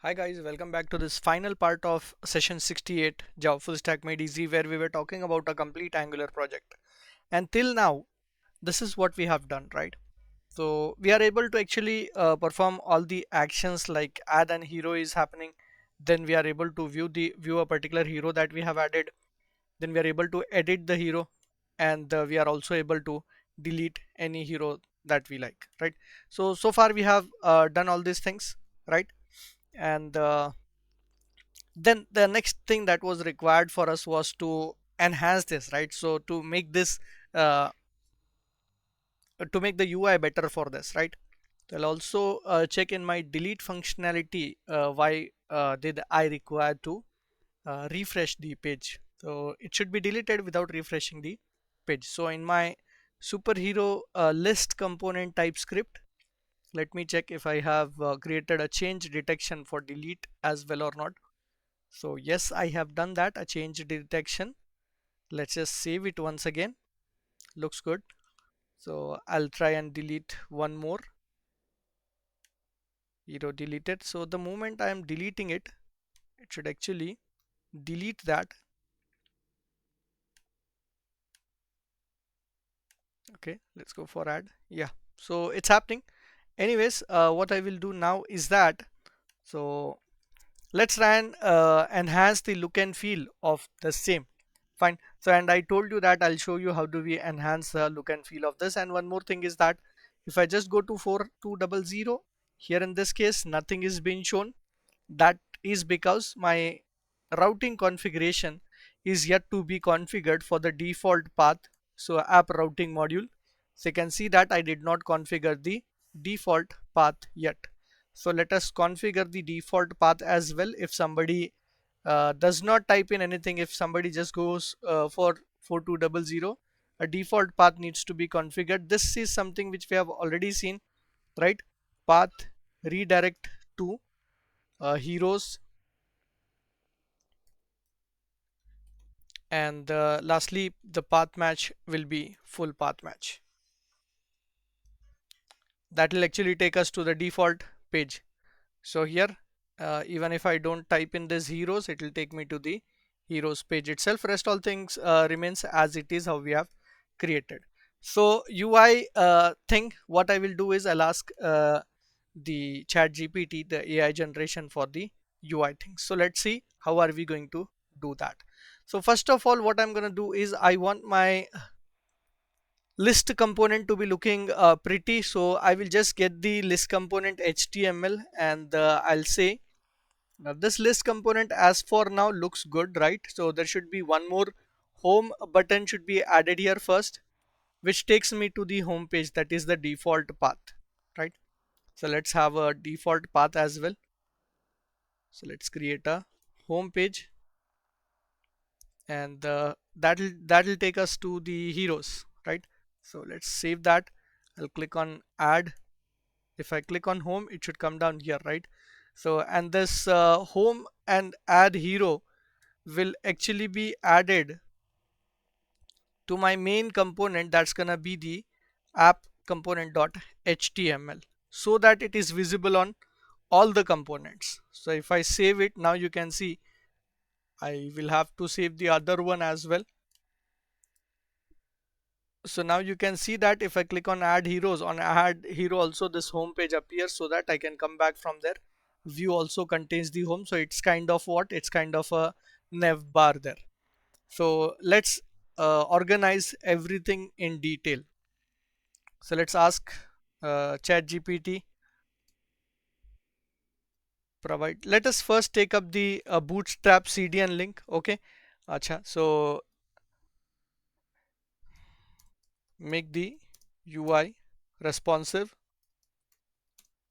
Hi guys, welcome back to this final part of session 68 Java Full Stack Made Easy, where we were talking about a complete Angular project. And till now, this is what we have done, right? So we are able to actually perform all the actions like add an hero is happening. Then we are able to view a particular hero that we have added. Then we are able to edit the hero, and we are also able to delete any hero that we like, right? So far we have done all these things, right? And then the next thing that was required for us was to enhance this, right? So to make this to make the UI better for this, right? So I'll also check in my delete functionality why did I require to refresh the page. So it should be deleted without refreshing the page. So in my superhero list component type script, let me check if I have created a change detection for delete as well or not. So yes, I have done that, a change detection. Let's just save it once again. Looks good. So I'll try and delete one more. Deleted. So the moment I am deleting it, it should actually delete that. Okay, let's go for add. Yeah, so it's happening. Anyways, what I will do now is that, so let's try and enhance the look and feel of the same. Fine. So and I told you that I'll show you how do we enhance the look and feel of this. And one more thing is that if I just go to 4200, here in this case nothing is being shown. That is because my routing configuration is yet to be configured for the default path. So app routing module, so you can see that I did not configure the default path yet. So let us configure the default path as well. If somebody does not type in anything, if somebody just goes for 4200, a default path needs to be configured. This is something which we have already seen, right? Path redirect to heroes, and lastly the path match will be full path match. That will actually take us to the default page. So here even if I don't type in this heroes, it will take me to the heroes page itself. Rest all things remains as it is how we have created. So UI thing, what I will do is I'll ask the chat GPT, the AI generation for the UI thing. So let's see how are we going to do that. So first of all, what I'm going to do is I want my list component to be looking pretty. So I will just get the list component HTML, and I'll say now this list component as for now looks good, right? So there should be one more home button should be added here first, which takes me to the home page, that is the default path, right? So let's have a default path as well. So let's create a home page, and that'll take us to the heroes, right? So let's save that. I'll click on add. If I click on home, it should come down here, right? So and this home and add hero will actually be added to my main component, that's gonna be the app component.html, so that it is visible on all the components. So if I save it now, you can see I will have to save the other one as well. So now you can see that if I click on add heroes, on add hero also this home page appears, so that I can come back from there. View also contains the home, so it's kind of what, it's kind of a nav bar there. So let's organize everything in detail. So let's ask chat GPT provide. Let us first take up the bootstrap CDN link. Okay, acha. So make the UI responsive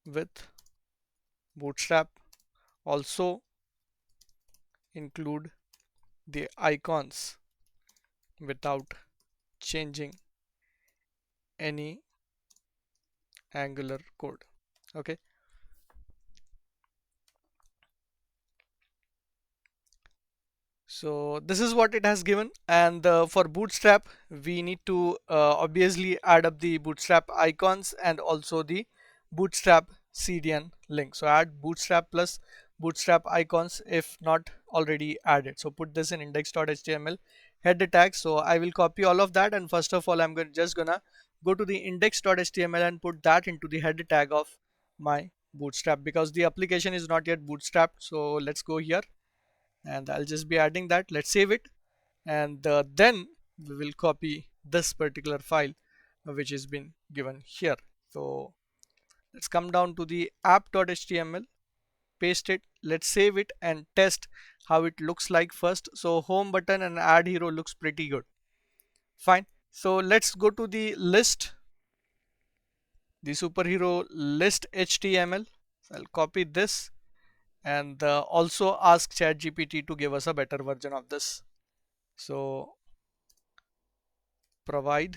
with bootstrap. Also include the icons without changing any Angular code. Okay. So this is what it has given, and for bootstrap we need to obviously add up the bootstrap icons and also the bootstrap CDN link. So add bootstrap plus bootstrap icons if not already added. So put this in index.html header tag. So I will copy all of that, and first of all I'm just gonna go to the index.html and put that into the header tag of my bootstrap, because the application is not yet bootstrapped. So let's go here and I'll just be adding that. Let's save it, and then we will copy this particular file which has been given here. So let's come down to the app.html, paste it, let's save it and test how it looks like first. So home button and add hero looks pretty good. Fine. So let's go to the list, the superhero list HTML. So I'll copy this and also ask ChatGPT to give us a better version of this. So provide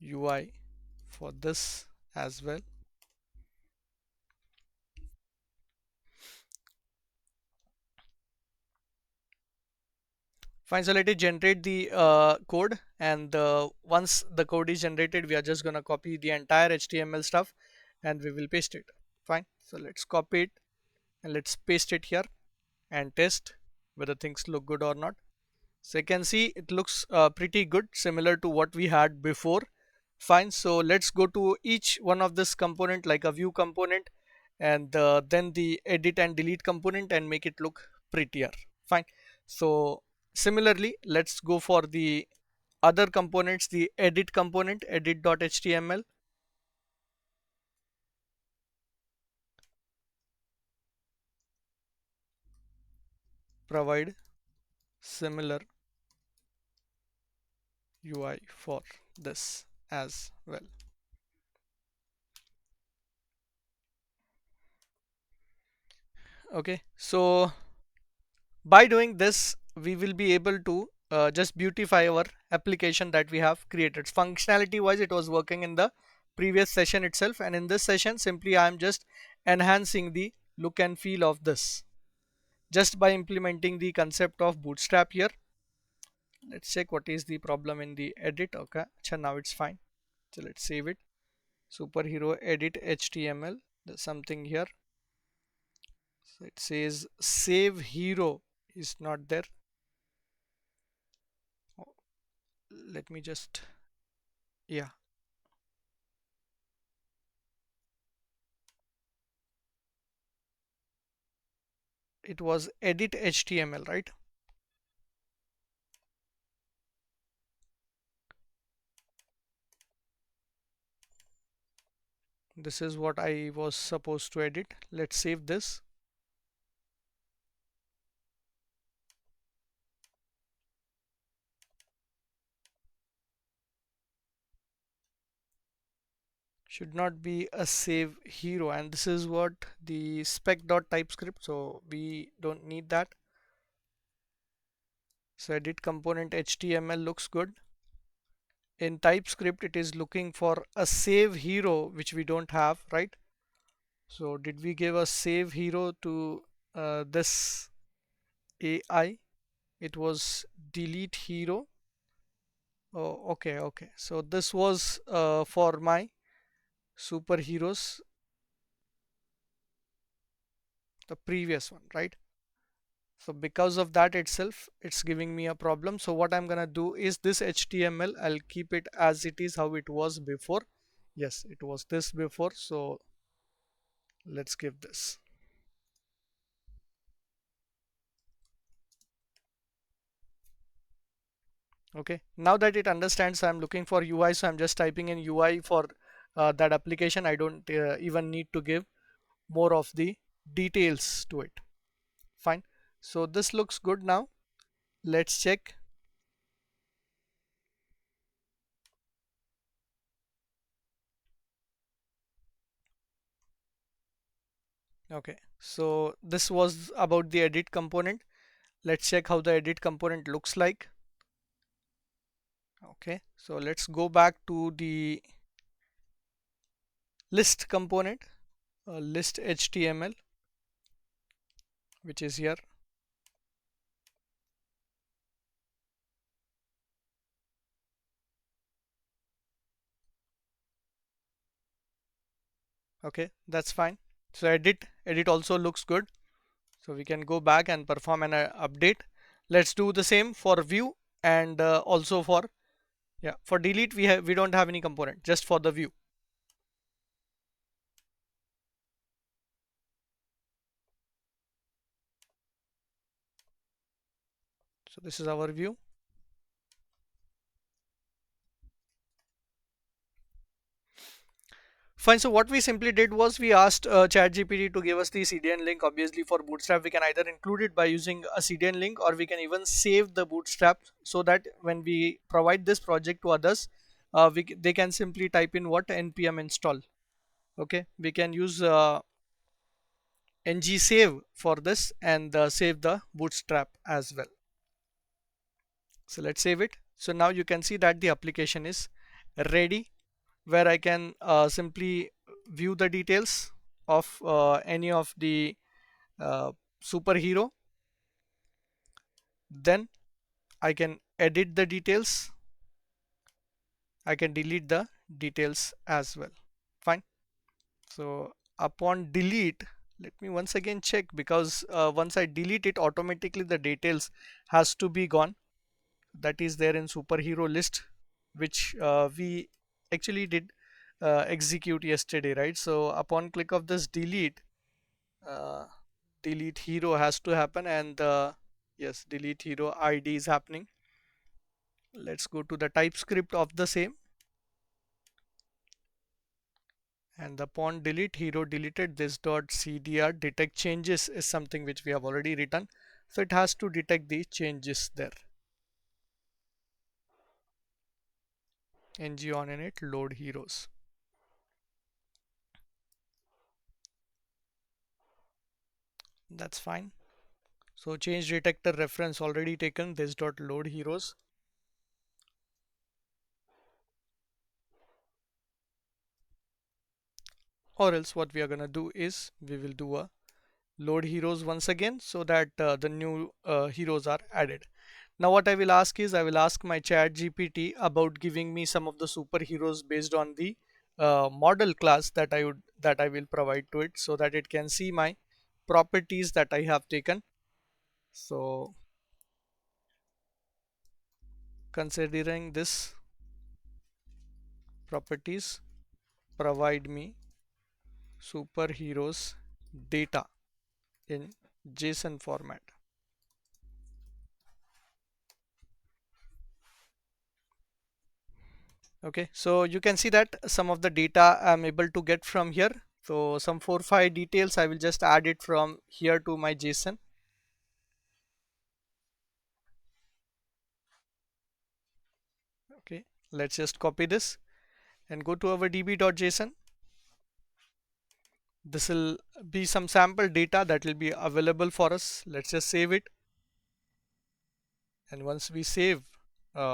UI for this as well. Fine, so let it generate the code, and once the code is generated, we are just gonna copy the entire HTML stuff and we will paste it. Fine, so let's copy it and let's paste it here and test whether things look good or not. So you can see it looks pretty good, similar to what we had before. Fine, so let's go to each one of this component, like a view component, and then the edit and delete component, and make it look prettier. Fine, so similarly let's go for the other components, the edit component, edit.html, provide similar UI for this as well. Okay, so by doing this we will be able to just beautify our application that we have created. Functionality wise it was working in the previous session itself, and in this session simply I am just enhancing the look and feel of this just by implementing the concept of bootstrap here. Let's check what is the problem in the edit. Okay, so now it's fine. So let's save it. Superhero edit HTML, there's something here. So it says save hero is not there. Oh, let me just, yeah, it was edit HTML, right? This is what I was supposed to edit. Let's save this. Should not be a save hero, and this is what the spec.typescript, so we don't need that. So edit component HTML looks good. In TypeScript it is looking for a save hero, which we don't have, right? So did we give a save hero to this AI? It was delete hero. Oh, okay, okay. So this was for my superheroes, the previous one, right? So because of that itself, it's giving me a problem. So what I'm gonna do is this HTML, I'll keep it as it is, how it was before. Yes, it was this before. So let's give this. Okay, now that it understands I'm looking for UI, so I'm just typing in UI for that application. I don't even need to give more of the details to it. Fine. So this looks good now. Let's check. Okay, so this was about the edit component. Let's check how the edit component looks like. Okay, so let's go back to the list component, list HTML, which is here. Okay, that's fine. So edit also looks good. So we can go back and perform an update. Let's do the same for view and also for, yeah, for delete we don't have any component, just for the view. So this is our view. Fine. So what we simply did was we asked ChatGPT to give us the CDN link. Obviously, for Bootstrap, we can either include it by using a CDN link, or we can even save the Bootstrap so that when we provide this project to others, they can simply type in what npm install. Okay, we can use ng save for this and save the Bootstrap as well. So let's save it. So now you can see that the application is ready, where I can simply view the details of any of the superhero. Then I can edit the details. I can delete the details as well. Fine. So upon delete, let me once again check, because once I delete it, automatically the details has to be gone. That is there in superhero list, which we actually did execute yesterday, right? So upon click of this delete, uh, delete hero has to happen, and yes, delete hero id is happening. Let's go to the TypeScript of the same, and upon delete hero deleted, this dot cdr detect changes is something which we have already written, so it has to detect the changes there. Ng on init load heroes. That's fine. So change detector reference already taken, this dot load heroes. Or else what we are gonna do is we will do a load heroes once again, so that the new heroes are added. Now what I will ask is, I will ask my chat GPT about giving me some of the superheroes based on the model class that I will provide to it, so that it can see my properties that I have taken. So considering this properties, provide me superheroes data in JSON format. Okay, so you can see that some of the data I'm able to get from here. So some 4-5 details I will just add it from here to my JSON. Okay, let's just copy this and go to our db.json. This will be some sample data that will be available for us. Let's just save it, and once we save,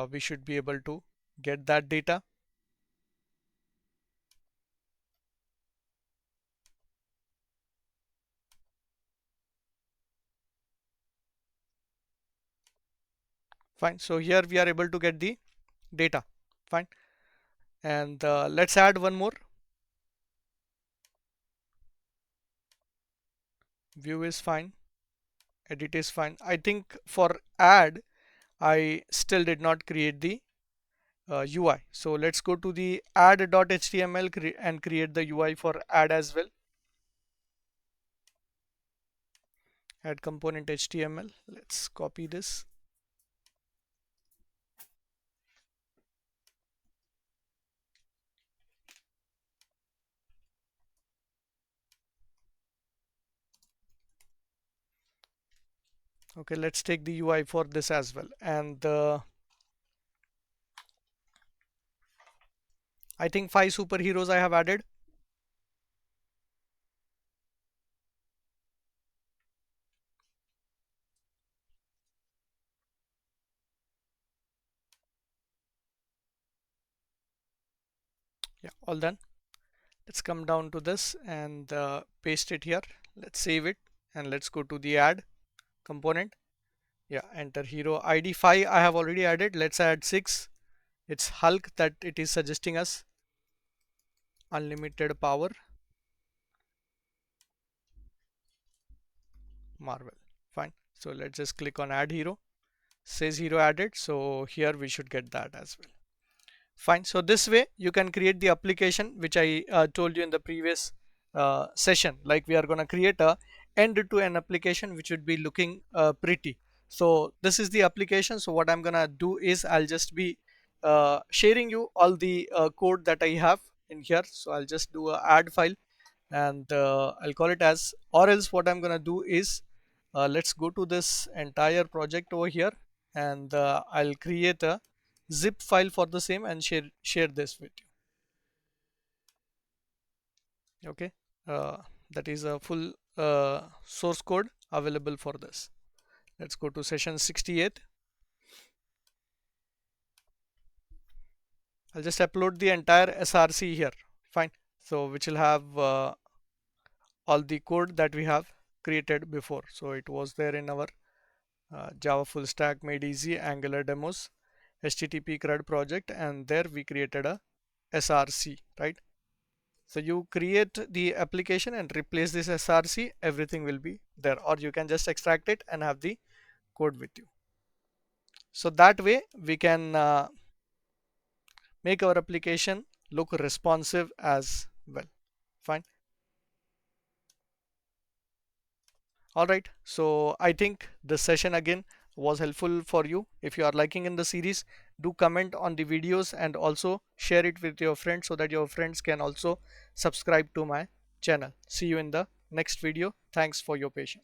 we should be able to get that data. Fine, so here we are able to get the data. Fine, and let's add one more. View is fine, edit is fine. I think for add, I still did not create the UI. So let's go to the add.html and create the UI for add as well. Add component HTML. Let's copy this. Okay, let's take the UI for this as well. And I think 5 superheroes I have added. Yeah, all done. Let's come down to this and paste it here. Let's save it and let's go to the add component. Yeah, enter hero ID 5 I have already added. Let's add 6. It's Hulk that it is suggesting us. Unlimited power. Marvel. Fine. So let's just click on add hero. Says hero added. So here we should get that as well. Fine. So this way you can create the application which I told you in the previous session. Like we are going to create a end-to-end application which would be looking pretty. So this is the application. So what I'm going to do is I'll just be sharing you all the code that I have in here. So I'll just do a add file, and I'll call it as, or else what I'm going to do is let's go to this entire project over here, and I'll create a zip file for the same and share this with you. Okay, uh, that is a full source code available for this. Let's go to session 68. I'll just upload the entire src here. Fine. So which will have all the code that we have created before. So it was there in our Java full stack made easy Angular demos HTTP CRUD project, and there we created a src, right? So you create the application and replace this src, everything will be there, or you can just extract it and have the code with you. So that way we can make our application look responsive as well. Fine. All right, so I think this session again was helpful for you. If you are liking in the series, do comment on the videos and also share it with your friends so that your friends can also subscribe to my channel. See you in the next video. Thanks for your patience.